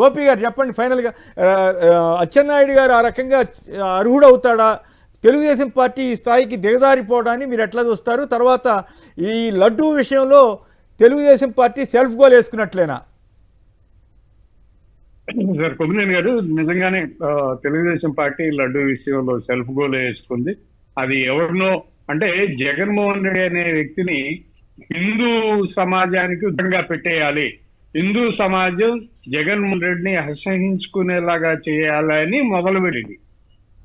గోపి గారు చెప్పండి ఫైనల్గా. అచ్చెన్నాయుడు గారు ఆ రకంగా అర్హుడవుతాడా? తెలుగుదేశం పార్టీ ఈ స్థాయికి దిగజారిపోవడాన్ని మీరు ఎట్లా చూస్తారు? తర్వాత ఈ లడ్డూ విషయంలో తెలుగుదేశం పార్టీ సెల్ఫ్ గోల్ వేసుకున్నట్లేనా? సార్ కొమ్మినేని గారు, నిజంగానే తెలుగుదేశం పార్టీ లడ్డు విషయంలో సెల్ఫ్ గోల్ వేసుకుంది. అది ఎవరినో అంటే జగన్మోహన్ రెడ్డి అనే వ్యక్తిని హిందూ సమాజానికి ఉద్దంగా పెట్టేయాలి, హిందూ సమాజం జగన్మోహన్ రెడ్డిని అసహించుకునేలాగా చేయాలని మొదలుపెట్టింది.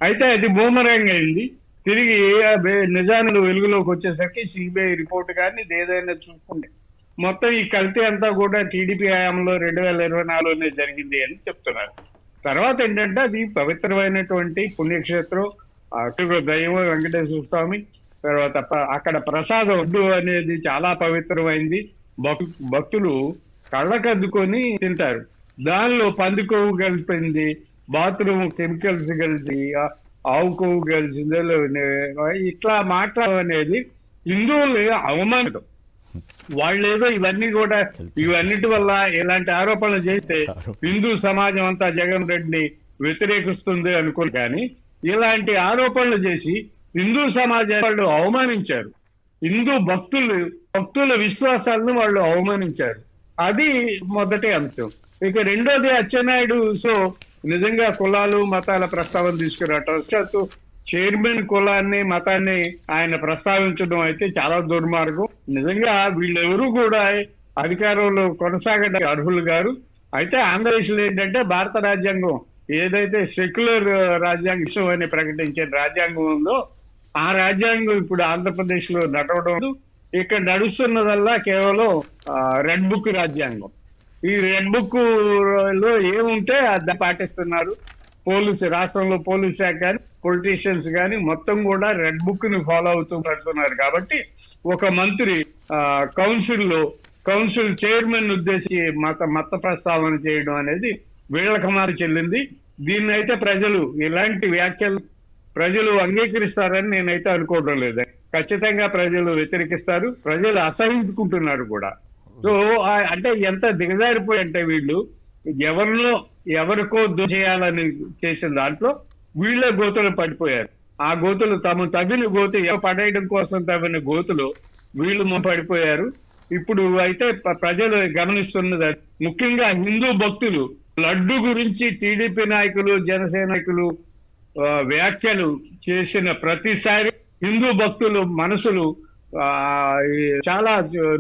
అయితే అది బూమరాంగ్ అయింది. తిరిగి నిజాలు వెలుగులోకి వచ్చేసరికి సిబిఐ రిపోర్ట్ కానీ ఏదైనా చూసుకుంటే మొత్తం ఈ కల్తీ అంతా కూడా టీడీపీ హయాంలో 2024లోనే జరిగింది అని చెప్తున్నారు. తర్వాత ఏంటంటే అది పవిత్రమైనటువంటి పుణ్యక్షేత్రం, దైవం వెంకటేశ్వర స్వామి. తర్వాత అక్కడ ప్రసాద వడ్డు అనేది చాలా పవిత్రమైంది. భక్తులు కళ్ళకద్దుకొని తింటారు. దానిలో పంది కొవ్వు కలిపింది, బాత్రూమ్ కెమికల్స్ కలిసి, ఆవు కొవ్వు కలిసింది, ఇట్లా మాట్లాడడం అనేది హిందువులు అవమానం. వాళ్ళేదో ఇవన్నీ కూడా ఇవన్నిటి వల్ల ఇలాంటి ఆరోపణలు చేస్తే హిందూ సమాజం అంతా జగన్ రెడ్డిని వ్యతిరేకిస్తుంది అనుకోరు. కానీ ఇలాంటి ఆరోపణలు చేసి హిందూ సమాజాన్ని వాళ్ళు అవమానించారు. హిందూ భక్తుల విశ్వాసాలను వాళ్ళు అవమానించారు. అది మొదటి అంశం. ఇక రెండోది అచ్చెన్నాయుడు నిజంగా కులాలు మతాల ప్రస్తావన తీసుకురావటం, చైర్మన్ కులాన్ని మతాన్ని ఆయన ప్రస్తావించడం అయితే చాలా దుర్మార్గం. నిజంగా వీళ్ళెవరూ కూడా అధికారంలో కొనసాగడానికి అర్హులు గారు. అయితే ఆంధ్రప్రదేశ్లో ఏంటంటే భారత రాజ్యాంగం ఏదైతే సెక్యులర్ రాజ్యాంగం అని ప్రకటించే రాజ్యాంగం ఉందో ఆ రాజ్యాంగం ఇప్పుడు ఆంధ్రప్రదేశ్ లో నడవడం. ఇక్కడ నడుస్తున్నదల్లా కేవలం రెడ్ బుక్ రాజ్యాంగం. ఈ రెడ్ బుక్ లో ఏముంటే అది పాటిస్తున్నారు. రాష్ట్రంలో పోలీస్ శాఖ కానీ పొలిటీషియన్స్ కానీ మొత్తం కూడా రెడ్ బుక్ ని ఫాలో అవుతూ పెడుతున్నారు. కాబట్టి ఒక మంత్రి కౌన్సిల్ చైర్మన్ ఉద్దేశించి మత ప్రస్తావన చేయడం అనేది వీళ్ళకి మారి చెల్లింది. దీన్ని అయితే ప్రజలు ఇలాంటి వ్యాఖ్యలు ప్రజలు అంగీకరిస్తారని నేనైతే అనుకోవడం లేదు. ఖచ్చితంగా ప్రజలు వ్యతిరేకిస్తారు, ప్రజలు అసహించుకుంటున్నారు కూడా. సో అంటే ఎంత దిగజారిపోయి అంటే వీళ్ళు ఎవరికో చేయాలని చేసిన దాంట్లో వీళ్ళే గోతులు పడిపోయారు. ఆ గోతులు తగిన గోతు పడేయడం కోసం తగిన గోతులు వీళ్ళు పడిపోయారు. ఇప్పుడు అయితే ప్రజలు గమనిస్తున్నది ముఖ్యంగా హిందూ భక్తులు లడ్డు గురించి టీడీపీ నాయకులు జనసేన నాయకులు వ్యాఖ్యలు చేసిన ప్రతిసారి హిందూ భక్తులు మనసులు చాలా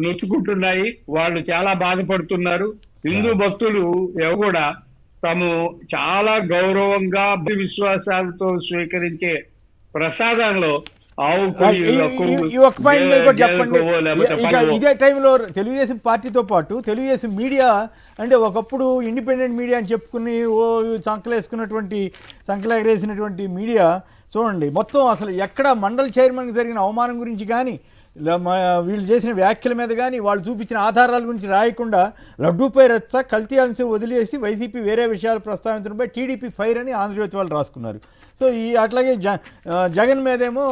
నొచ్చుకుంటున్నాయి, వాళ్ళు చాలా బాధపడుతున్నారు. హిందూ భక్తులు కూడా తాము చాలా గౌరవంగా విశ్వాసాలతో స్వీకరించే ప్రసాదంలో చెప్పండి. ఇదే టైంలో తెలుగుదేశం పార్టీతో పాటు తెలుగుదేశం మీడియా అంటే ఒకప్పుడు ఇండిపెండెంట్ మీడియా అని చెప్పుకుని సంకలేసినటువంటి మీడియా చూడండి మొత్తం అసలు ఎక్కడ మండల చైర్మన్కి జరిగిన అవమానం గురించి కానీ వీళ్ళు చేసిన వ్యాఖ్యల మీద కానీ వాళ్ళు చూపించిన ఆధారాల గురించి రాయకుండా లడ్డూపై రచ్చ కల్తీ అంశం వదిలేసి వైసీపీ వేరే విషయాలు ప్రస్తావించడంపై టీడీపీ ఫైర్ అని ఆంధ్రజ్యోతి వాళ్ళు రాసుకున్నారు. సో అట్లాగే జగన్ మీదేమో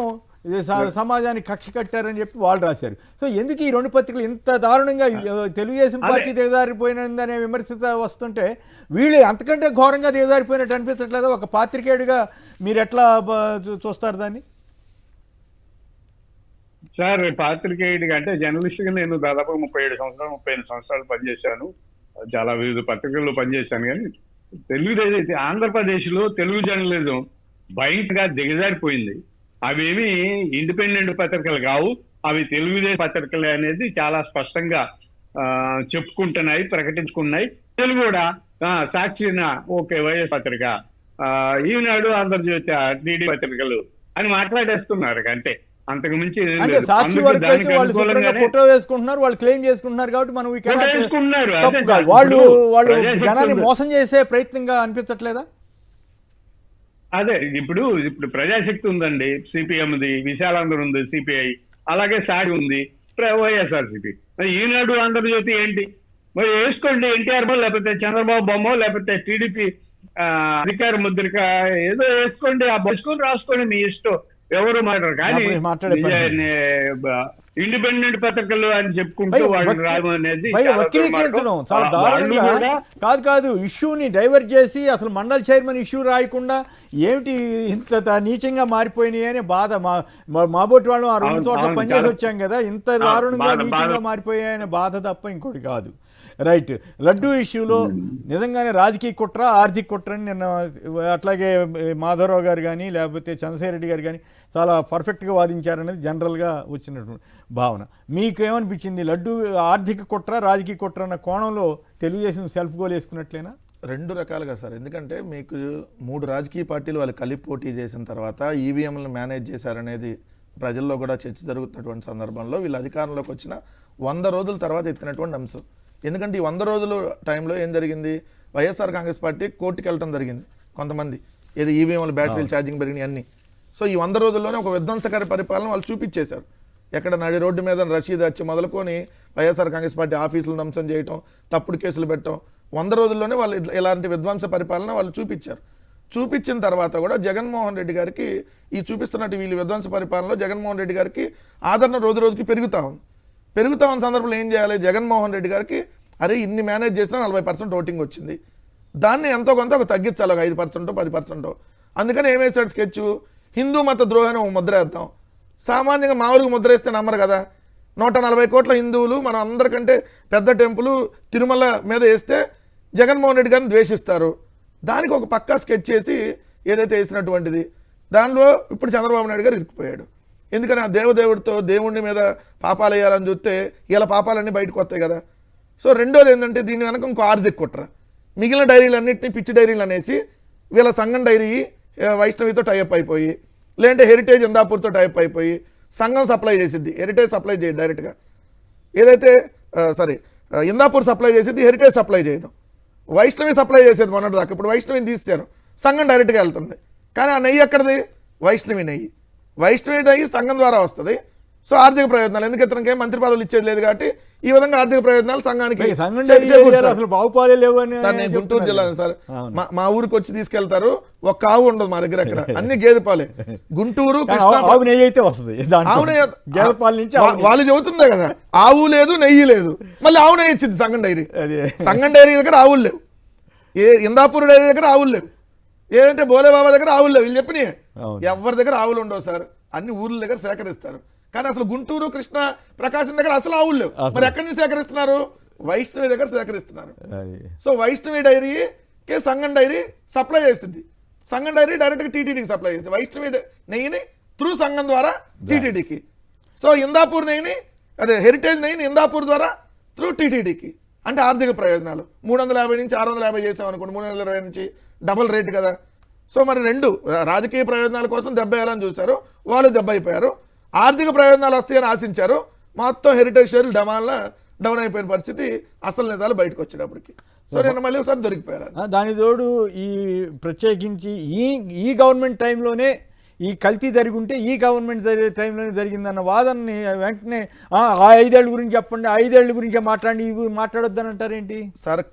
సమాజానికి కక్ష కట్టారని చెప్పి వాళ్ళు రాశారు. సో ఎందుకు ఈ రెండు పత్రికలు ఇంత దారుణంగా తెలుగుదేశం పార్టీ దిగజారిపోయినదనే విమర్శత వస్తుంటే వీళ్ళు అంతకంటే ఘోరంగా దిగజారిపోయినట్టు అనిపించట్లేదా? ఒక పాత్రికేయుడిగా మీరు ఎట్లా చూస్తారు దాన్ని? సార్ పాత్రికేయుడిగా అంటే జర్నలిస్ట్గా నేను దాదాపు 37 సంవత్సరాలు పనిచేశాను. చాలా వివిధ పత్రికల్లో పనిచేశాను. కానీ తెలుగుదేశం ఆంధ్రప్రదేశ్లో తెలుగు జర్నలిజం భయంకరంగా దిగజారిపోయింది. అవేమి ఇండిపెండెంట్ పత్రికలు కావు, అవి తెలుగుదేశం పత్రికలే అనేది చాలా స్పష్టంగా చెప్పుకుంటున్నాయి, ప్రకటించుకున్నాయి. తెలుగు కూడా సాక్షిన ఓకే వైఎస్ పత్రిక, ఈనాడు ఆంధ్రజ్యోతి టీడీ పత్రికలు అని మాట్లాడేస్తున్నారు. అంటే అంతకు మించి సాక్షి వరకు అయితే వాళ్ళు ఫోటో వేసుకుంటున్నారు, వాళ్ళు క్లెయిమ్ చేసుకుంటున్నారు. కాబట్టి మనం వాళ్ళు జనాన్ని మోసం చేసే ప్రయత్నంగా అనిపించట్లేదా? అదే ఇప్పుడు ప్రజాశక్తి ఉందండి, సిపిఎంది, విశాలాంధ్ర ఉంది, సిపిఐ, అలాగే సాడి ఉంది, వైఎస్ఆర్సిపి. ఈనాడు ఆంధ్రజ్యోతి ఏంటి మరి వేసుకోండి, ఎన్టీఆర్ బొమ్మ లేకపోతే చంద్రబాబు బొమ్మ లేకపోతే టీడీపీ అధికార ముద్రిక ఏదో వేసుకోండి, ఆ బస్సుకొని రాసుకోండి, మీ ఇష్టం, ఎవరు మాట్లాడరు. కానీ ఇండిపెండెంట్ పత్రికలు అని చెప్పుకుంటూ వాళ్ళని రాయడం అనేది చాలా వక్రీకరించడం చాలా దుర్మార్గం. వాళ్ళు దారుణంగా. కూడా కాదు ఇష్యూని డైవర్ట్ చేసి అసలు మండల్ చైర్మన్ ఇష్యూ రాయకుండా ఏమిటి ఇంత నీచంగా మారిపోయినాయి అనే బాధ. మాబోటి వాళ్ళు ఆ రెండు అవును, చోట్ల అవును, పనిచేసి చాలా. వచ్చాం కదా, ఇంత దారుణంగా బాధ, నీచంగా బాధ. మారిపోయాయనే బాధ తప్ప ఇంకోటి కాదు. రైట్. లడ్డూ ఇష్యూలో నిజంగానే రాజకీయ కుట్ర, ఆర్థిక కుట్ర అని నిన్న అట్లాగే మాధవరావు గారు కానీ లేకపోతే చంద్రశేఖర్ రెడ్డి గారు కానీ చాలా పర్ఫెక్ట్గా వాదించారనేది జనరల్గా వచ్చినటువంటి భావన. మీకు ఏమనిపించింది? లడ్డూ ఆర్థిక కుట్ర, రాజకీయ కుట్ర అన్న కోణంలో తెలుగుదేశం సెల్ఫ్ గోల్ వేసుకున్నట్లేనా? రెండు రకాలుగా సార్. ఎందుకంటే మీకు 3 రాజకీయ పార్టీలు వాళ్ళు కలిపి పోటీ చేసిన తర్వాత ఈవీఎంలను మేనేజ్ చేశారనేది ప్రజల్లో కూడా చర్చ జరుగుతున్నటువంటి సందర్భంలో వీళ్ళు అధికారంలోకి వచ్చిన 100 రోజుల తర్వాత ఎత్తినటువంటి అంశం. ఎందుకంటే ఈ 100 రోజుల టైంలో ఏం జరిగింది, వైఎస్ఆర్ కాంగ్రెస్ పార్టీ కోర్టుకి వెళ్ళడం జరిగింది కొంతమంది, ఏదో ఈవీఎంలు బ్యాటరీలు ఛార్జింగ్ పెరిగినాయి అన్నీ. సో ఈ 100 రోజుల్లోనే ఒక విధ్వంసకర పరిపాలన వాళ్ళు చూపించేశారు. ఎక్కడ నడి రోడ్డు మీద రషీద్ వచ్చి మొదలుకొని వైఎస్ఆర్ కాంగ్రెస్ పార్టీ ఆఫీసులు ధ్వంసం చేయటం, తప్పుడు కేసులు పెట్టడం, 100 రోజుల్లోనే వాళ్ళు ఇలాంటి విధ్వంస పరిపాలన వాళ్ళు చూపించారు. చూపించిన తర్వాత కూడా జగన్మోహన్ రెడ్డి గారికి ఈ చూపిస్తున్నట్టు వీళ్ళు విధ్వంస పరిపాలనలో జగన్మోహన్ రెడ్డి గారికి ఆదరణ రోజు రోజుకి పెరుగుతూ ఉంది. పెరుగుతూ ఉన్న సందర్భంలో ఏం చేయాలి, జగన్మోహన్ రెడ్డి గారికి అరే ఇన్ని మేనేజ్ చేసినా 40% ఓటింగ్ వచ్చింది, దాన్ని ఎంతో కొంత ఒక తగ్గించాలి, ఒక 5% 10%. అందుకని ఏమేసాడు స్కెచ్, హిందూ మత ద్రోహాన్ని ఒక ముద్ర వేద్దాం. సామాన్యంగా మామూలుగా ముద్ర వేస్తే నమ్మరు కదా, 140 కోట్ల హిందువులు మనం అందరికంటే పెద్ద టెంపుల్ తిరుమల మీద వేస్తే జగన్మోహన్ రెడ్డి గారిని ద్వేషిస్తారు. దానికి ఒక పక్కా స్కెచ్ చేసి ఏదైతే వేసినటువంటిది దానిలో ఇప్పుడు చంద్రబాబు నాయుడు గారు ఇరుక్కుపోయాడు. ఎందుకని ఆ దేవదేవుడితో దేవుడి మీద పాపాలు వేయాలని చూస్తే ఇలా పాపాలన్నీ బయటకు వస్తాయి కదా. సో రెండోది ఏంటంటే దీని వెనక ఇంకో ఆర్థిక కుట్ర. మిగిలిన డైరీలన్నింటినీ పిచ్చి డైరీలు అనేసి వీళ్ళ సంఘం డైరీ వైష్ణవితో టైఅప్ అయిపోయి, లేదంటే హెరిటేజ్ ఇందాపూర్తో టైఅప్ అయిపోయి సంఘం సప్లై చేసిద్ది, హెరిటేజ్ సప్లై చేయదు డైరెక్ట్గా. ఏదైతే ఇందాపూర్ సప్లై చేసేది, హెరిటేజ్ సప్లై చేయదు. వైష్ణవి సప్లై చేసేది మొన్నటి దాకా, ఇప్పుడు వైష్ణవిని తీశారు, సంఘం డైరెక్ట్గా వెళ్తుంది. కానీ ఆ నెయ్యి ఎక్కడిది, వైష్ణవి నెయ్యి. వైష్ణవి నెయ్యి సంఘం ద్వారా వస్తుంది. సో ఆర్థిక ప్రయోజనాలు, ఎందుకు ఇతనికి మంత్రి పదవులు ఇచ్చేది లేదు కాబట్టి ఈ విధంగా ఆర్థిక ప్రయోజనాలు సంఘానికి అసలు బాగుపాలే లేవు అని. సార్ నేను గుంటూరు జిల్లా సార్, మా ఊరికి వచ్చి తీసుకెళ్తారు, ఒక ఆవు ఉండదు మా దగ్గర, అక్కడ అన్ని గేదె పాలే. గుంటూరు ఆవు నెయ్యి అయితే వస్తుంది, ఆవు నెయ్యి గేదె పాల నుంచి వాళ్ళు చెబుతుందే కదా, ఆవు లేదు నెయ్యి లేదు, మళ్ళీ ఆవు నెయ్యి ఇచ్చింది సంఘం డైరీ. సంఘం డైరీ దగ్గర ఆవులు లేవు, ఇందాపూర్ డైరీ దగ్గర ఆవులు లేవు, ఏదంటే బోలేబాబా దగ్గర ఆవులు లేవు. వీళ్ళు చెప్పినాయి ఎవరి దగ్గర ఆవులు ఉండవు సార్, అన్ని ఊర్ల దగ్గర సేకరిస్తారు. కానీ అసలు గుంటూరు, కృష్ణ, ప్రకాశం దగ్గర అసలు ఆవులు లేవు. మరి ఎక్కడి నుంచి సేకరిస్తున్నారు, వైష్ణవి దగ్గర సేకరిస్తున్నారు. సో వైష్ణవి డైరీకి సంఘం డైరీ సప్లై చేస్తుంది, సంఘం డైరీ డైరెక్ట్గా టీటీడీకి సప్లై చేస్తుంది. వైష్ణవి నెయ్యిని త్రూ సంఘం ద్వారా టీటీడీకి. సో ఇందాపూర్ నెయ్యిని, అదే హెరిటేజ్ నెయ్యిని ఇందాపూర్ ద్వారా త్రూ టీటీడీకి. అంటే ఆర్థిక ప్రయోజనాలు 350 నుంచి 650 చేసామనుకోండి, 320 నుంచి డబల్ రేట్ కదా. సో మరి రెండు రాజకీయ ప్రయోజనాల కోసం దెబ్బ వేయాలని చూశారు, వాళ్ళు దెబ్బ అయిపోయారు. ఆర్థిక ప్రయోజనాలు వస్తాయని ఆశించారు, మొత్తం హెరిటేజ్ షేర్లు డౌన్ అయిపోయిన పరిస్థితి అసలు నిజాలు బయటకు వచ్చేటప్పటికి. సో నేను మళ్ళీ ఒకసారి దొరికిపోయారు. దాని తోడు ఈ ప్రత్యేకించి ఈ గవర్నమెంట్ టైంలోనే ఈ కల్తీ జరిగి ఉంటే ఈ గవర్నమెంట్ టైంలోనే జరిగిందన్న వాదనని వెంటనే 5 ఏళ్ళ గురించి చెప్పండి, 5 ఏళ్ళ గురించే మాట్లాడి ఇవి మాట్లాడొద్దని అంటారేంటి సార్?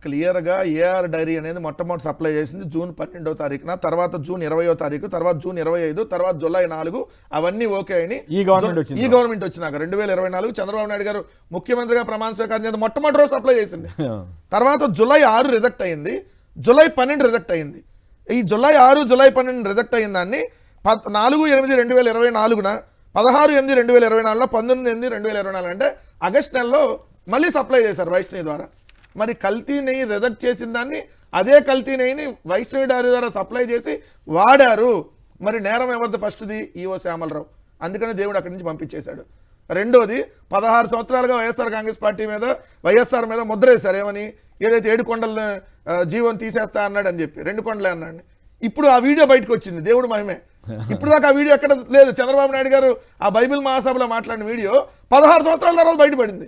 క్లియర్గా ఏఆర్ డైరీ అనేది మొట్టమొదటి సప్లై చేసింది జూన్ 12వ తారీఖున, తర్వాత జూన్ 20వ తారీఖు, తర్వాత జూన్ 25, తర్వాత జూలై 4. అవన్నీ ఓకే అని ఈ గవర్నమెంట్ వచ్చినాక 2024 చంద్రబాబు నాయుడు గారు ముఖ్యమంత్రిగా ప్రమాణ స్వీకారం చేసి మొట్టమొదటి రోజు సప్లై చేసింది. తర్వాత జూలై 6 రిజెక్ట్ అయింది, జూలై 12 రిజెక్ట్ అయింది. ఈ జూలై 6, జూలై 12 రిజెక్ట్ అయింది దాన్ని 4/8/2024న, 16/8/2024లో, 19/8/2024 అంటే ఆగస్ట్ నెలలో మళ్ళీ సప్లై చేశారు వైష్ణవి ద్వారా. మరి కల్తీ నెయ్యి రిజెక్ట్ చేసిన దాన్ని అదే కల్తీ నెయ్యిని వైష్ణవి డైరీ ద్వారా సప్లై చేసి వాడారు. మరి నేరం ఎవరిది? ఫస్ట్ది ఈఓ శ్యామలరావు, అందుకని దేవుడు అక్కడి నుంచి పంపించేశాడు. రెండోది 16 సంవత్సరాలుగా వైఎస్ఆర్ కాంగ్రెస్ పార్టీ మీద, వైఎస్ఆర్ మీద ముద్ర వేశారు. ఏమని? ఏదైతే 7 కొండల జీవం తీసేస్తా అన్నాడు అని చెప్పి 2 కొండలే అన్నాడు. ఇప్పుడు ఆ వీడియో బయటకు వచ్చింది, దేవుడు మహిమే. ఇప్పుడు దాకా ఆ వీడియో ఎక్కడ లేదు. చంద్రబాబు నాయుడు గారు ఆ బైబిల్ మహాసభలో మాట్లాడిన వీడియో 16 సంవత్సరాల తర్వాత బయటపడింది.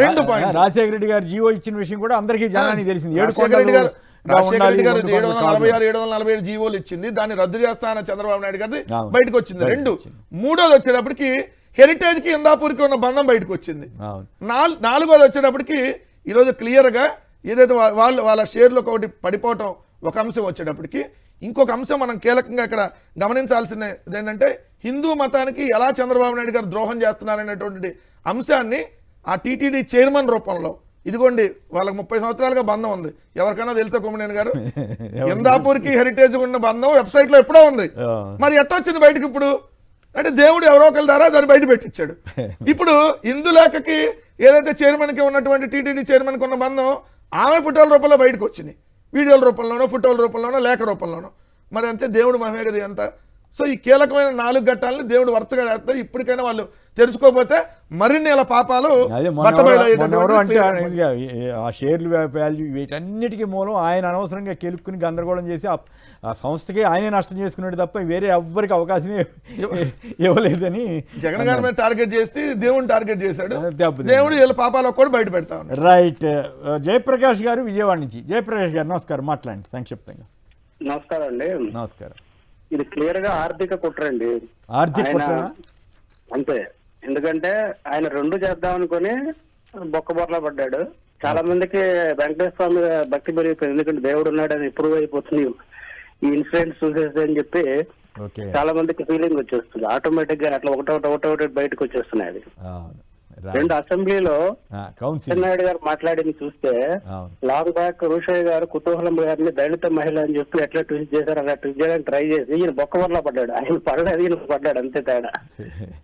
2 పాయింట్. రాజశేఖర రెడ్డి గారు జీవో ఇచ్చిన విషయం కూడా అందరికీ జనానికి తెలిసింది. రాజశేఖర రెడ్డి గారు 746, 747 జీవోలు ఇచ్చింది, దాన్ని రద్దు చేస్తా అన్న చంద్రబాబు నాయుడు గారి బయటకు వచ్చింది. 2. మూడోది వచ్చేటప్పటికి హెరిటేజ్ కి ఇందాపూర్కి ఉన్న బంధం బయటకు వచ్చింది. 4వది వచ్చేటప్పటికి ఈరోజు క్లియర్గా ఏదైతే వాళ్ళ షేర్లకు ఒకటి పడిపోవటం ఒక అంశం వచ్చేటప్పటికి, ఇంకొక అంశం మనం కీలకంగా ఇక్కడ గమనించాల్సింది ఏంటంటే హిందూ మతానికి ఎలా చంద్రబాబు నాయుడు గారు ద్రోహం చేస్తున్నారనేటువంటి అంశాన్ని ఆ టీటీడీ చైర్మన్ రూపంలో, ఇదిగోండి వాళ్ళకి 30 సంవత్సరాలుగా బంధం ఉంది, ఎవరికైనా తెలుసా కొమ్మనేని గారు? ఇందాపూర్కి హెరిటేజ్ ఉన్న బంధం వెబ్సైట్లో ఎప్పుడో ఉంది, మరి ఎట్టొచ్చింది బయటకు ఇప్పుడు? అంటే దేవుడు ఎవరో ఒకరి ద్వారా దాన్ని బయట పెట్టించాడు. ఇప్పుడు ఇందులేఖకి ఏదైతే చైర్మన్కి ఉన్నటువంటి టీటీడీ చైర్మన్కి ఉన్న బంధం ఆమె ఫోటోల రూపంలో బయటకు వచ్చింది, వీడియోల రూపంలోనో ఫోటోల రూపంలోనో లేఖ రూపంలోనో. మరి అంతే దేవుడు మహిమే కదా అంతా. సో ఈ కీలకమైన 4 ఘట్టాలను దేవుడు వరుసగా చేస్తారు. ఇప్పటికైనా వాళ్ళు తెలుసుకోకపోతే మరిన్ని ఇలా పాపాలు అదే ఎవరు అంటే ఆ షేర్లు వాల్యూ వీటన్నిటికీ మూలం ఆయన అనవసరంగా కెలుక్కుని గందరగోళం చేసి ఆ సంస్థకి ఆయనే నష్టం చేసుకున్నాడు తప్ప వేరే ఎవ్వరికి అవకాశమే ఇవ్వలేదని జగన్ గారి మీద టార్గెట్ చేసి దేవుడిని టార్గెట్ చేశాడు. దేవుడు వీళ్ళ పాపాలకు కూడా బయట పెడతా ఉన్నాడు. రైట్. జయప్రకాష్ గారు విజయవాడ నుంచి. జయప్రకాష్ గారు నమస్కారం, మాట్లాడండి సంక్షిప్తంగా. నమస్కారం అండి. నమస్కారం. ఇది క్లియర్ గా ఆర్థిక కుట్రండి. ఆర్థిక కుట్ర అంతే. ఎందుకంటే ఆయన 2 చేద్దాం అనుకుని బొక్కబొర్లా పడ్డాడు. చాలా మందికి వెంకటేశ్వర స్వామి భక్తి పెరిగిపోయింది, ఎందుకంటే దేవుడు ఉన్నాడని ఇంప్రూవ్ అయిపోతుంది ఈ ఇన్సిడెంట్స్ చూసేసి అని చెప్పి చాలా మందికి ఫీలింగ్ వచ్చేస్తుంది. ఆటోమేటిక్ గా అట్లా ఒకటొకటి బయటకు వచ్చేస్తున్నాయి. అది 2 అసెంబ్లీలో నాయుడు గారు మాట్లాడింది చూస్తే లాంగ్ బ్యాక్ రూషయ్య గారు కుతూహలం గారిని దళిత మహిళ అని చెప్పి ఎట్లా ట్విస్ట్ చేశారు, అలా ట్విస్ట్ చేయడానికి ట్రై చేసి ఈయన బొక్క వల్ల పడ్డాడు. ఆయన పడలేదు, ఈయన పడ్డాడు, అంతే తేడా.